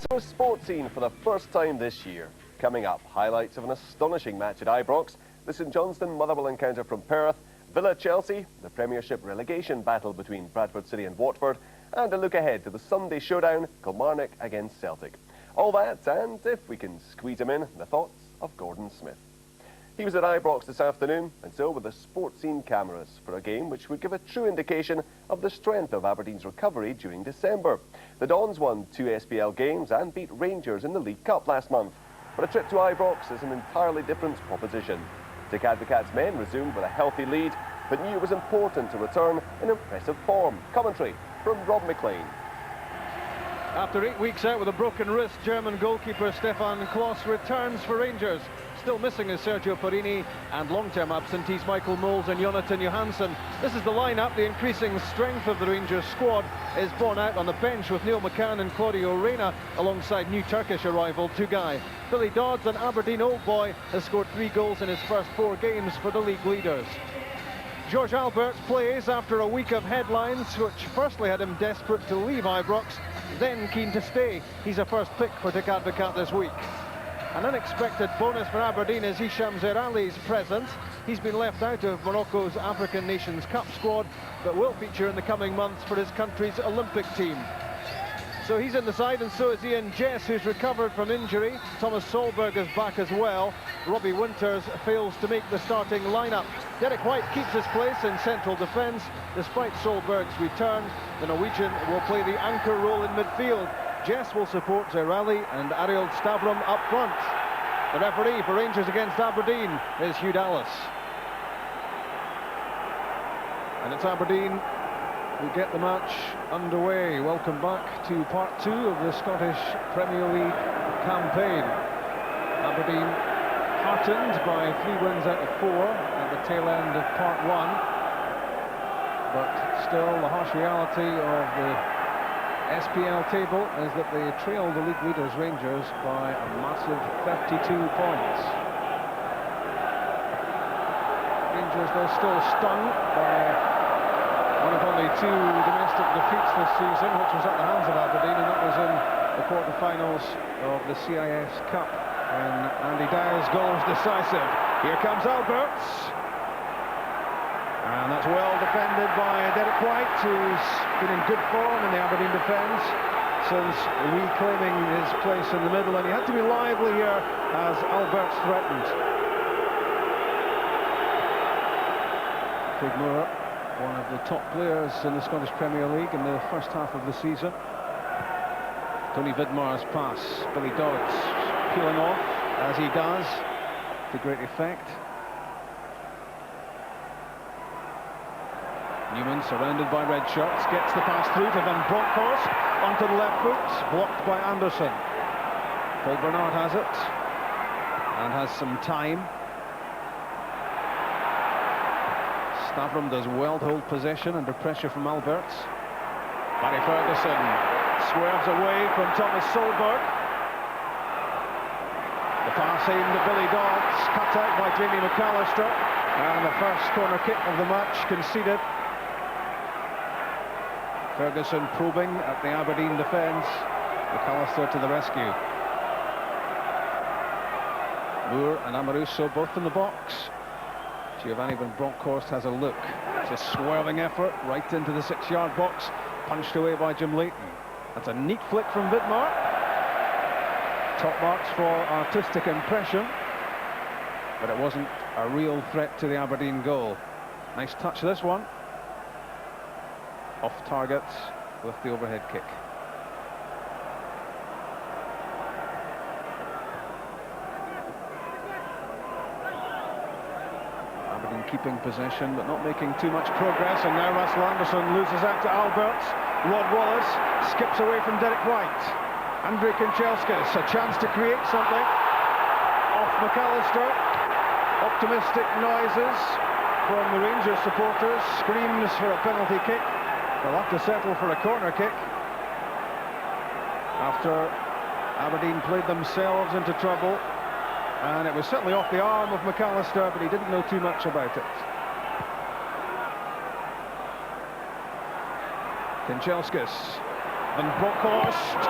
Glasgow sports scene for the first time this year. Coming up, highlights of an astonishing match at Ibrox, the St Johnstone Motherwell encounter from Perth, Villa-Chelsea, the Premiership relegation battle between Bradford City and Watford, and a look ahead to the Sunday showdown, Kilmarnock against Celtic. All that, and if we can squeeze him in, the thoughts of Gordon Smith. He was at Ibrox this afternoon, and so were the sports scene cameras for a game which would give a true indication of the strength of Aberdeen's recovery during December. The Dons won 2 SPL games and beat Rangers in the League Cup last month. But a trip to Ibrox is an entirely different proposition. Dick Advocaat's men resumed with a healthy lead, but knew it was important to return in impressive form. Commentary from Rob McLean. After 8 weeks out with a broken wrist, German goalkeeper Stefan Klos returns for Rangers. Still missing is Sergio Porrini, and long-term absentees Michael Mols and Jonathan Johansson. This is the lineup. The increasing strength of the Rangers squad is borne out on the bench with Neil McCann and Claudio Reyna alongside new Turkish arrival Tugay. Billy Dodds, an Aberdeen old boy, has scored 3 goals in his first 4 games for the league leaders. George Albertz plays after a week of headlines which firstly had him desperate to leave Ibrox, then keen to stay. He's a first pick for Dick Advocaat this week. An unexpected bonus for Aberdeen is Hisham Zerali's presence. He's been left out of Morocco's African Nations Cup squad, but will feature in the coming months for his country's Olympic team. So he's in the side, and so is Ian Jess, who's recovered from injury. Thomas Solberg is back as well. Robbie Winters fails to make the starting lineup. Derek White keeps his place in central defence. Despite Solberg's return, the Norwegian will play the anchor role in midfield. Jess will support Zerali and Ariel Stavrum up front. The referee for Rangers against Aberdeen is Hugh Dallas. And it's Aberdeen who get the match underway. Welcome back to part 2 of the Scottish Premier League campaign. Aberdeen heartened by 3 wins out of 4 at the tail end of part 1. But still, the harsh reality of the SPL table is that they trail the league leaders Rangers by a massive 32 points. Rangers, though, still stung by one of only 2 domestic defeats this season, which was at the hands of Aberdeen, and that was in the quarter-finals of the CIS Cup when Andy Dow's goal was decisive. Here comes Albertz. And that's well defended by Derek White, who's been in good form in the Aberdeen defence since reclaiming his place in the middle, and he had to be lively here as Albertz threatened. Craig Moore, one of the top players in the Scottish Premier League in the first half of the season. Tony Vidmar's pass, Billy Dodds peeling off as he does, to great effect. Newman, surrounded by red shirts, gets the pass through to Van Bronckhorst onto the left foot, blocked by Anderson. Paul Bernard has it and has some time. Stavrum does well to hold possession under pressure from Albertz. Barry Ferguson swerves away from Thomas Solberg. The pass aimed at Billy Dodds, cut out by Jamie McAllister, and the first corner kick of the match conceded. Ferguson probing at the Aberdeen defence. McAllister to the rescue. Moore and Amoruso both in the box. Giovanni Van Bronckhorst has a look. It's a swerving effort right into the 6-yard box, punched away by Jim Leighton. That's a neat flick from Vidmar. Top marks for artistic impression, but it wasn't a real threat to the Aberdeen goal. Nice touch, this one. Off target with the overhead kick. Aberdeen keeping possession but not making too much progress, and now Russell Anderson loses out to Albertz. Rod Wallace skips away from Derek White. Andrei Kanchelskis, a chance to create something. Off McAllister. Optimistic noises from the Rangers supporters. Screams for a penalty kick. They'll have to settle for a corner kick after Aberdeen played themselves into trouble, and it was certainly off the arm of McAllister, but he didn't know too much about it. Kanchelskis and Bronckhorst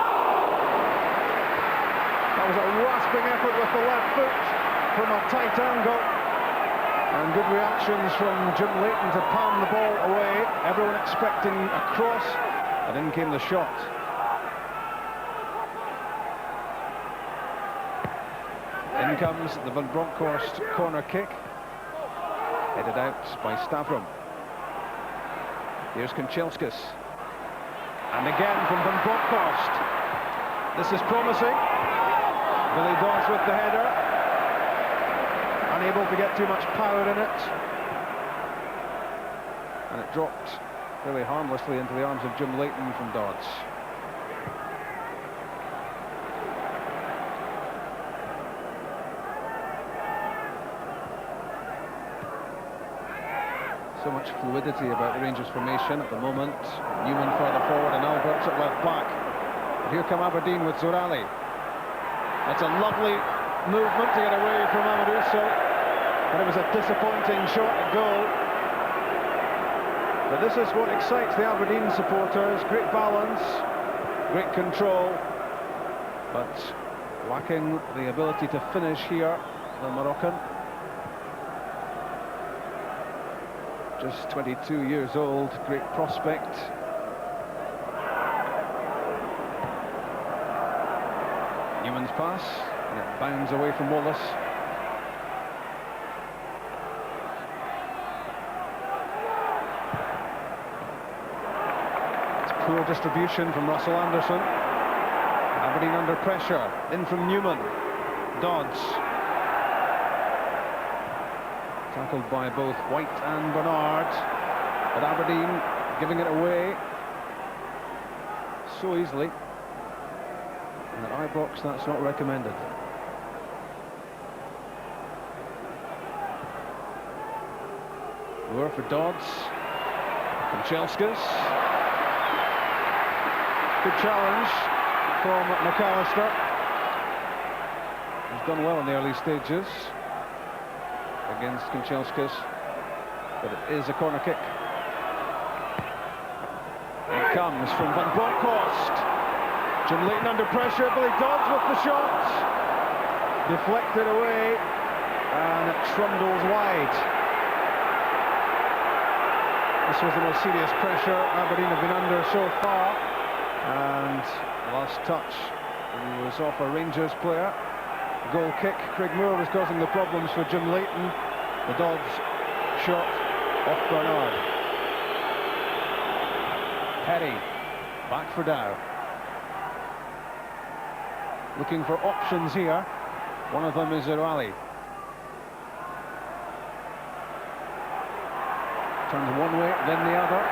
was a rasping effort with the left foot from a tight angle. And good reactions from Jim Leighton to palm the ball away. Everyone expecting a cross, and in came the shot. In comes the Van Bronckhorst corner kick, headed out by Stavrum. Here's Kanchelskis, and again from Van Bronckhorst. This is promising. Billy Dawes with the header, unable to get too much power in it, and it dropped fairly harmlessly into the arms of Jim Leighton from Dodds. So much fluidity about the Rangers formation at the moment. Newman further forward and Alberts at left back. But here come Aberdeen with Zorali. That's a lovely movement to get away from Amaruso, but it was a disappointing shot at goal. But this is what excites the Aberdeen supporters. Great balance, great control, but lacking the ability to finish here, the Moroccan. Just 22 years old, great prospect. Newman's pass, and it bounds away from Wallace. It's poor distribution from Russell Anderson. Aberdeen under pressure, in from Newman. Dodds. Tackled by both White and Bernard, but Aberdeen giving it away so easily. And at Ibrox, that's not recommended. Lure for Dodds. Kanchelskis. Good challenge from McAllister. He's done well in the early stages against Kanchelskis, but it is a corner kick. It comes from Van Bronckhorst. Jim Leighton under pressure. Billy Dodds with the shot. Deflected away, and it trundles wide. This was the most serious pressure Aberdeen have been under so far, and the last touch was off a Rangers player. Goal kick. Craig Moore was causing the problems for Jim Leighton. The Dodds shot off Bernard. Perry back for Dow. Looking for options here. One of them is Zorali. Turns one way, then the other.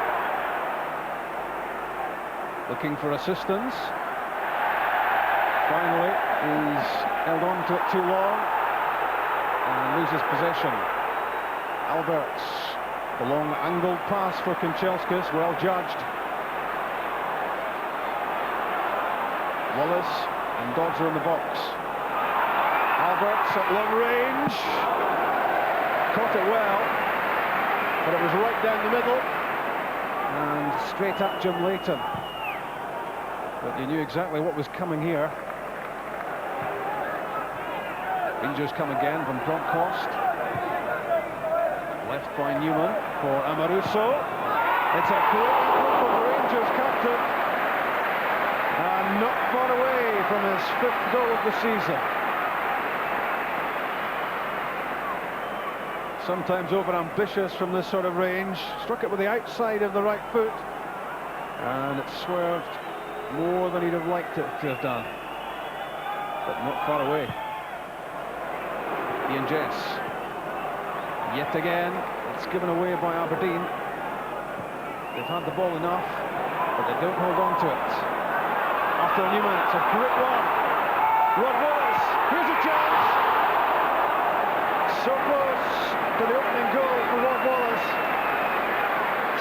Looking for assistance. Finally, he's held on to it too long and loses possession. Alberts, the long angled pass for Kanchelskis, well judged. Wallace and Dodds are in the box. Alberts at long range, caught it well, but it was right down the middle and straight at Jim Leighton. But you knew exactly what was coming here. Rangers come again from Bronckhorst. Left by Newman for Amaruso. It's a great effort from the Rangers captain. And not far away from his 5th goal of the season. Sometimes over-ambitious from this sort of range. Struck it with the outside of the right foot, and it swerved more than he'd have liked it to have done. But not far away. Ian Jess. Yet again, it's given away by Aberdeen. They've had the ball enough, but they don't hold on to it. After Newman, it's a great one. Rod Wallace, here's a chance. So close to the opening goal for Rod Wallace.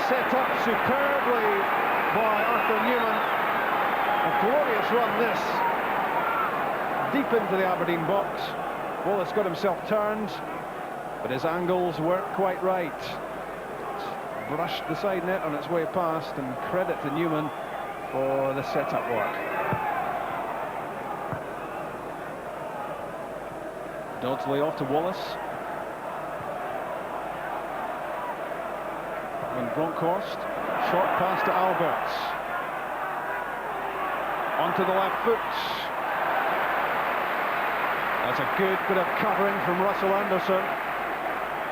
Set up superbly by Arthur Newman. A glorious run this. Deep into the Aberdeen box. Wallace got himself turned, but his angles weren't quite right. It brushed the side net on its way past, and credit to Newman for the set-up work. Dodsley off to Wallace. Van Bronckhorst, short pass to Alberts. Onto the left foot. That's a good bit of covering from Russell Anderson.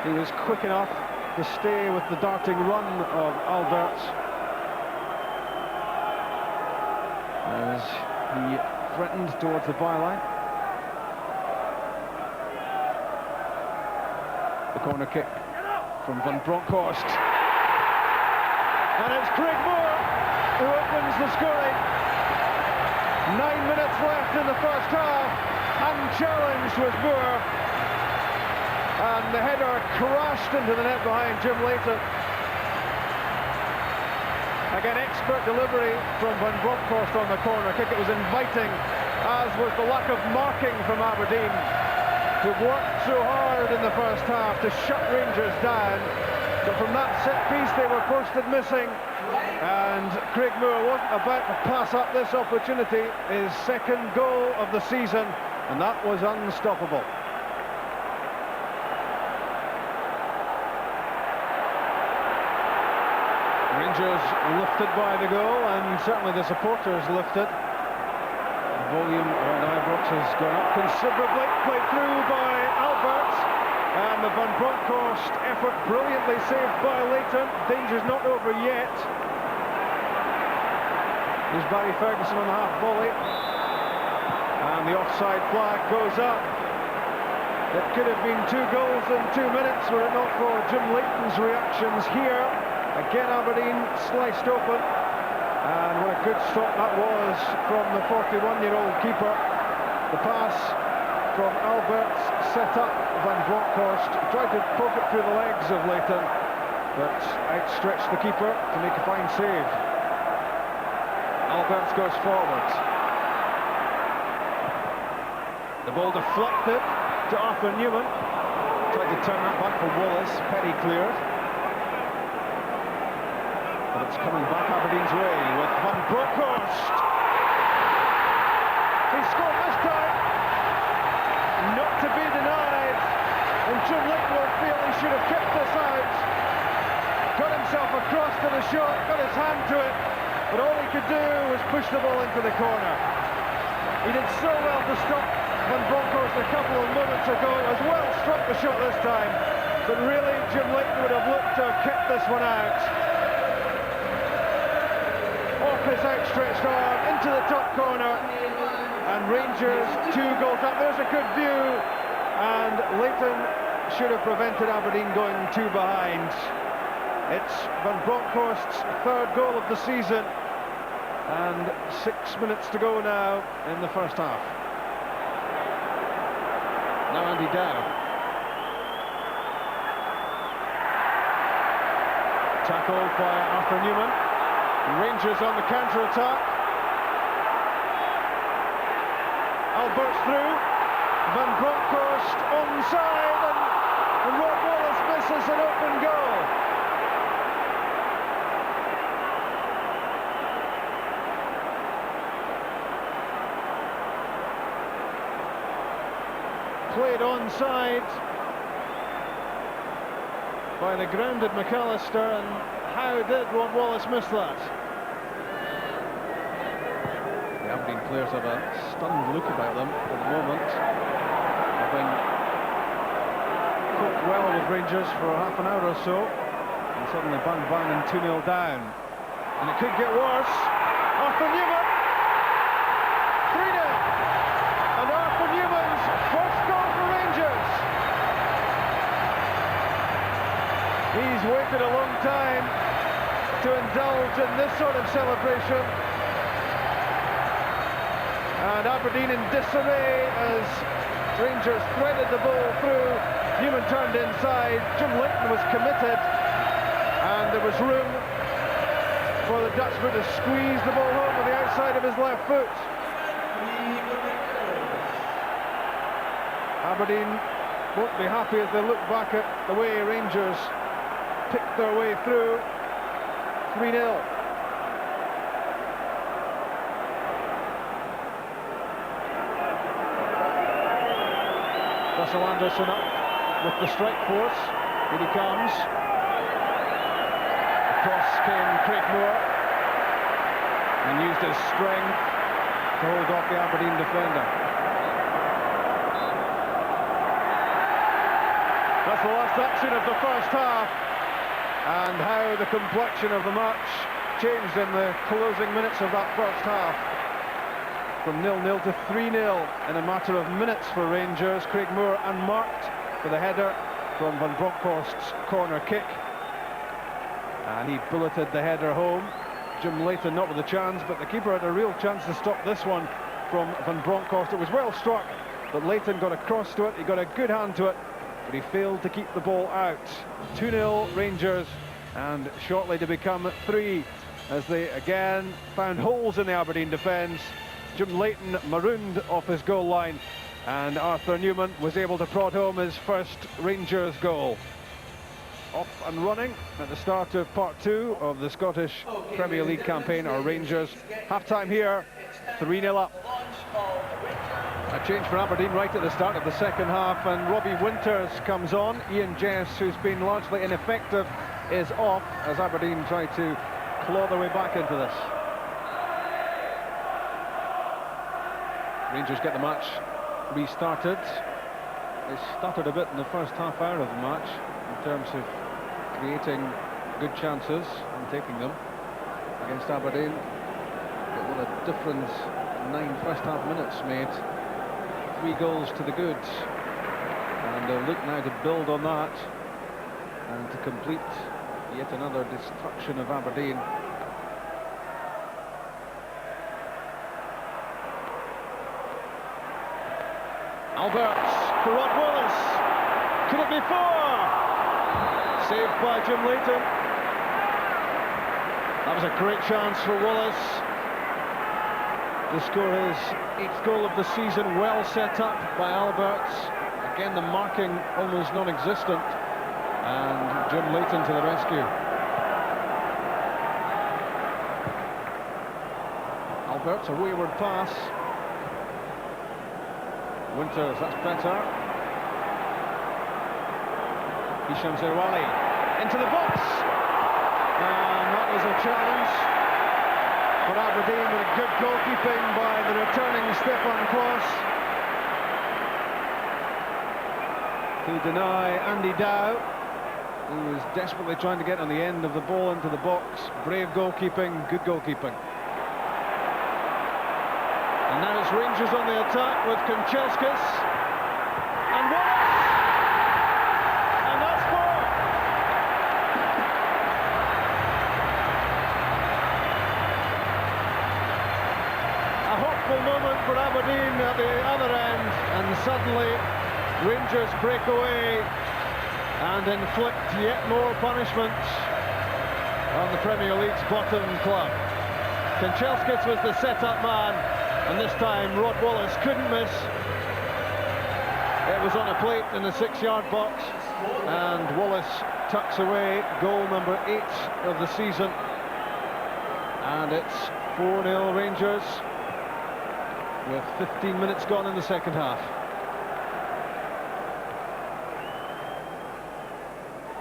He was quick enough to stay with the darting run of Alberts as he threatened towards the byline. The corner kick from Van Bronckhorst. And it's Craig Moore who opens the scoring. 9 minutes left in the first half. Unchallenged was Moore. And the header crashed into the net behind Jim Leighton. Again, expert delivery from Van Bronckhorst on the corner kick. It was inviting, as was the lack of marking from Aberdeen, who worked so hard in the first half to shut Rangers down. But from that set piece, they were posted missing. And Craig Moore wasn't about to pass up this opportunity, his second goal of the season, and that was unstoppable. Rangers lifted by the goal, and certainly the supporters lifted. The volume around Ibrox has gone up considerably. Played through by Alberts, and the Van Bronckhorst effort brilliantly saved by Leighton. Danger's not over yet. There's Barry Ferguson on the half volley, and the offside flag goes up. It could have been 2 goals in 2 minutes were it not for Jim Leighton's reactions here. Again, Aberdeen sliced open, and what a good stop that was from the 41-year-old keeper. The pass from Alberts set up Van Bronckhorst, tried to poke it through the legs of Leighton, but outstretched the keeper to make a fine save. Alberts goes forward. The ball deflected to Arthur Newman. Tried to turn that back for Wallace. Petty cleared. But it's coming back Aberdeen's way with Van Bronckhorst. He scored this time. Not to be denied. And Jim Leighton will feel he should have kept this out. Got himself across to the shot, got his hand to it. But all he could do was push the ball into the corner. He did so well to stop Van Bronckhorst a couple of moments ago. It was well struck the shot this time. But really, Jim Leighton would have looked to have kept this one out. Off his outstretched arm, into the top corner. And Rangers 2 goals up. There's a good view. And Leighton should have prevented Aberdeen going 2 behind. It's Van Bronckhorst's 3rd goal of the season. And 6 minutes to go now in the first half. Now Andy Dow. Tackled by Arthur Newman. Rangers on the counter-attack. Alberts through. Van Bronckhorst onside, and Rob Wallace misses an open goal. Played onside by the grounded McAllister, and how did Rob Wallace miss that? The Aberdeen players have a stunned look about them at the moment, having coped well with Rangers for half an hour or so, and suddenly bang bang and 2-0 down. And it could get worse. Arthur Newman, 3-0, and Arthur Newman's first goal for Rangers. He's waited a long time to indulge in this sort of celebration. And Aberdeen in disarray as Rangers threaded the ball through. Newman turned inside. Jim Leighton was committed, and there was room for the Dutchman to squeeze the ball home with the outside of his left foot. Aberdeen won't be happy as they look back at the way Rangers picked their way through. 3-0. Van Russell Anderson up with the strike force. Here he comes. Across came Craig Moore and used his strength to hold off the Aberdeen defender. That's the last action of the first half, and how the complexion of the match changed in the closing minutes of that first half. From 0-0 to 3-0 in a matter of minutes for Rangers. Craig Moore unmarked for the header from Van Bronckhorst's corner kick, and he bulleted the header home. Jim Leighton not with a chance, but the keeper had a real chance to stop this one from Van Bronckhorst. It was well struck, but Leighton got across to it, he got a good hand to it, but he failed to keep the ball out. 2-0 Rangers, and shortly to become 3, as they again found holes in the Aberdeen defence. Jim Leighton marooned off his goal line, and Arthur Newman was able to prod home his first Rangers goal. Off and running at the start of part 2 of the Scottish Premier League campaign are Rangers. Half-time here, 3-0 up. A change for Aberdeen right at the start of the second half, and Robbie Winters comes on. Ian Jess, who's been largely ineffective, is off as Aberdeen try to claw their way back into this. Rangers get the match restarted. They stuttered a bit in the first half hour of the match in terms of creating good chances and taking them against Aberdeen. But what a difference 9 first half minutes made. 3 goals to the good, and they'll look now to build on that and to complete yet another destruction of Aberdeen. Alberts for Rod Wallace. Could it be 4? Saved by Jim Leighton. That was a great chance for Wallace to score his 8th goal of the season. Well set up by Alberts. Again, the marking almost non-existent, and Jim Leighton to the rescue. Alberts, a wayward pass. Winters, that's better. Hisham Zerwali into the box, and that was a challenge for Aberdeen, with a good goalkeeping by the returning Stefan Klos to deny Andy Dow, who was desperately trying to get on the end of the ball into the box. Brave goalkeeping, good goalkeeping. And now it's Rangers on the attack with Kanchelskis and Wallace, and that's 4. A hopeful moment for Aberdeen at the other end, and suddenly Rangers break away and inflict yet more punishment on the Premier League's bottom club. Kanchelskis was the set-up man, and this time Rod Wallace couldn't miss. It was on a plate in the 6-yard box, and Wallace tucks away goal number 8 of the season, and it's 4-0 Rangers with 15 minutes gone in the second half.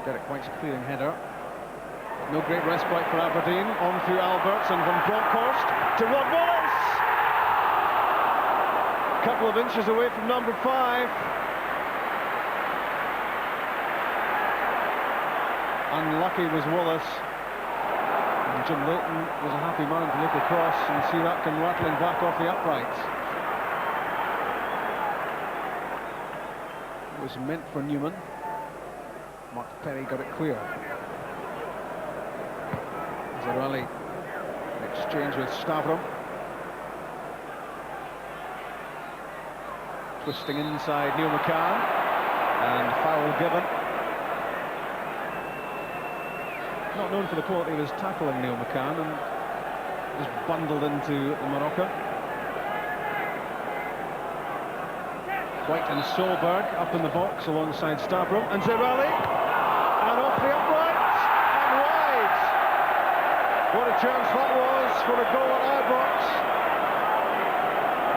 Derek White's clearing header. No great respite for Aberdeen. On through Alberts and Van Bronckhorst to Rod Wallace. Couple of inches away from number 5. Unlucky was Wallace. And Jim Leighton was a happy man to look across and see that come rattling back off the uprights. It was meant for Newman. Mark Perry got it clear. Zerwali, an exchange with Stavrom. Twisting inside Neil McCann, and foul given. Not known for the quality of his tackling, Neil McCann, and just bundled into the Morocco. White and Solberg up in the box alongside Stavrom, and Zerwali, and off the uprights and wide. What a chance that was for a goal at Ibrox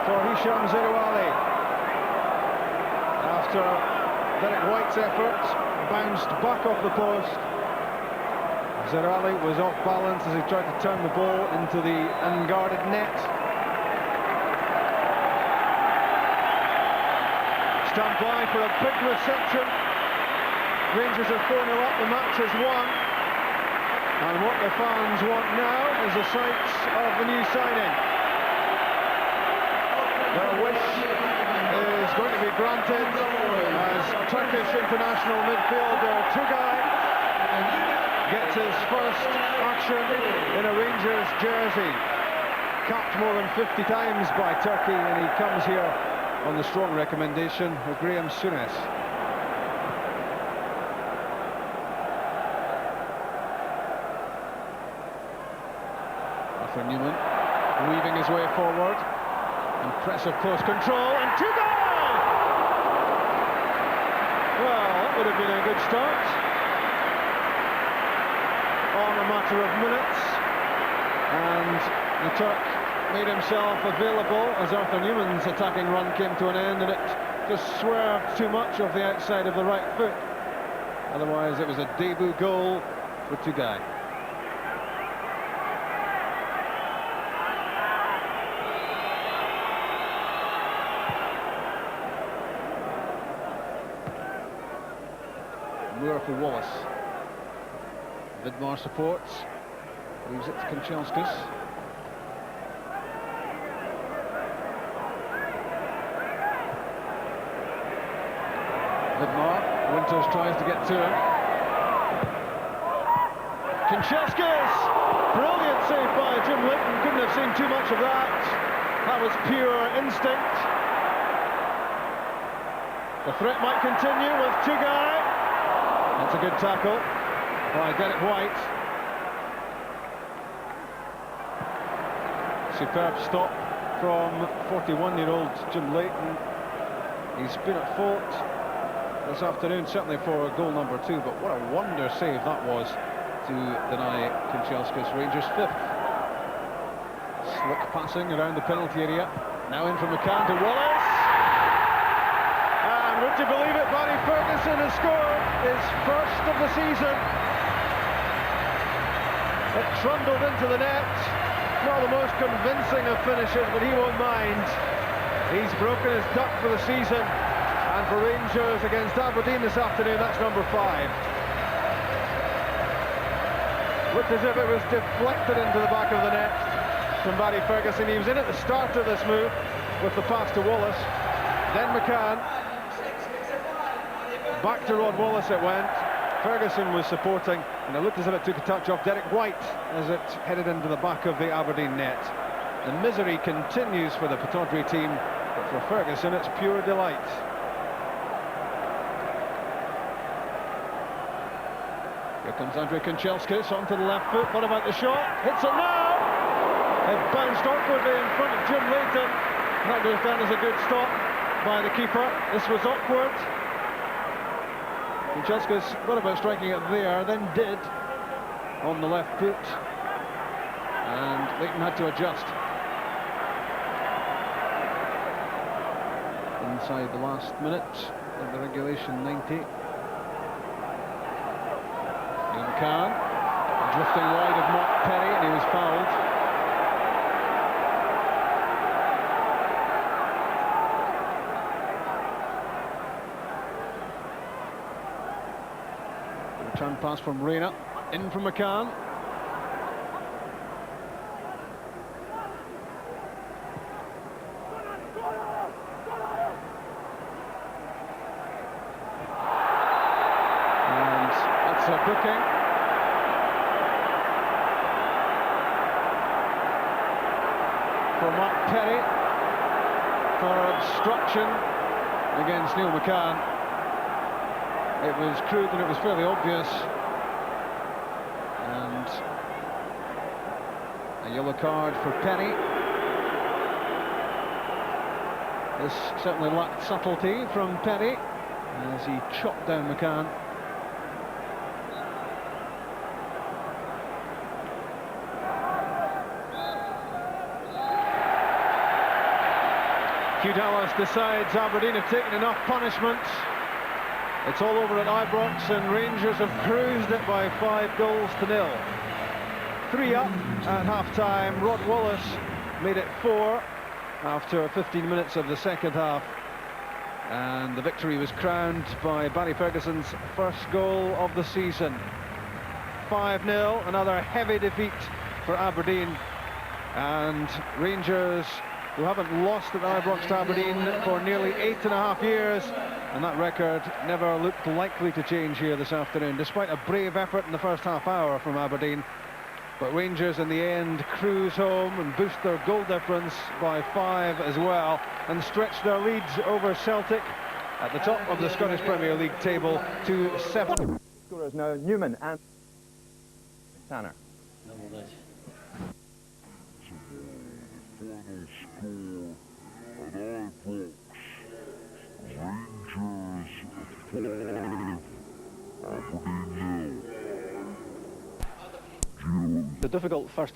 for Hisham Zerwali. After after Derek White's effort, bounced back off the post. Zerali was off balance as he tried to turn the ball into the unguarded net. Stand by for a big reception. Rangers are 4-0 up, the match is won. And what the fans want now is the sights of the new signing. Their wish is going to be granted as Turkish international midfielder Tugay gets his first action in a Rangers jersey. Capped more than 50 times by Turkey, and he comes here on the strong recommendation of Graham Souness. Arthur Newman weaving his way forward. Impressive close control, and Tugay! Well, that would have been a good start. On a matter of minutes, and the Turk made himself available as Arthur Newman's attacking run came to an end, and it just swerved too much off the outside of the right foot. Otherwise, it was a debut goal for Tugay. Moore for Wallace. Vidmar supports, leaves it to Kanchelskis. Vidmar, Winters tries to get to him. Kanchelskis! Brilliant save by Jim Leighton, couldn't have seen too much of that. That was pure instinct. The threat might continue with Tugay. That's a good tackle by Derek White. Superb stop from 41-year-old Jim Leighton. He's been at fault this afternoon, certainly for goal number 2, but what a wonder save that was to deny Kanchelskis Rangers 5th. Slick passing around the penalty area. Now in from McCann to Wallace. And would you believe it, Barry Ferguson has scored his first of the season. It trundled into the net. Not the most convincing of finishes, but he won't mind. He's broken his duck for the season. And for Rangers against Aberdeen this afternoon, that's number 5. Looked as if it was deflected into the back of the net from Barry Ferguson. He was in at the start of this move with the pass to Wallace. Then McCann. Back to Rod Wallace it went. Ferguson was supporting, and it looked as if it took a touch off Derek White as it headed into the back of the Aberdeen net. The misery continues for the Pittodrie team, but for Ferguson it's pure delight. Here comes Andrei Kanchelskis onto the left foot. What about the shot? Hits it now! It bounced awkwardly in front of Jim Leighton. That goes down as a good stop by the keeper. This was awkward. Kanchelskis thought about striking it there, then did on the left foot, and Leighton had to adjust. Inside the last minute of the regulation 90. McCann drifting wide of Mark Perry, and he was fouled. Return pass from Reina, in from McCann. And that's a booking. For Mark Perry for obstruction against Neil McCann. It was crude and it was fairly obvious, and a yellow card for Perry. This certainly lacked subtlety from Perry as he chopped down McCann. Hugh Dallas decides Aberdeen have taken enough punishment. It's all over at Ibrox, and Rangers have cruised it by 5-0. 3 up at half-time. Rod Wallace made it 4 after 15 minutes of the second half. And the victory was crowned by Barry Ferguson's first goal of the season. 5-0, another heavy defeat for Aberdeen. And Rangers, who haven't lost at Ibrox to Aberdeen for nearly 8.5 years, and that record never looked likely to change here this afternoon, despite a brave effort in the first half hour from Aberdeen. But Rangers in the end cruise home and boost their goal difference by 5 as well, and stretch their leads over Celtic at the top of the Scottish Premier League table to 7. Scorers now Newman and Tanner. The difficult first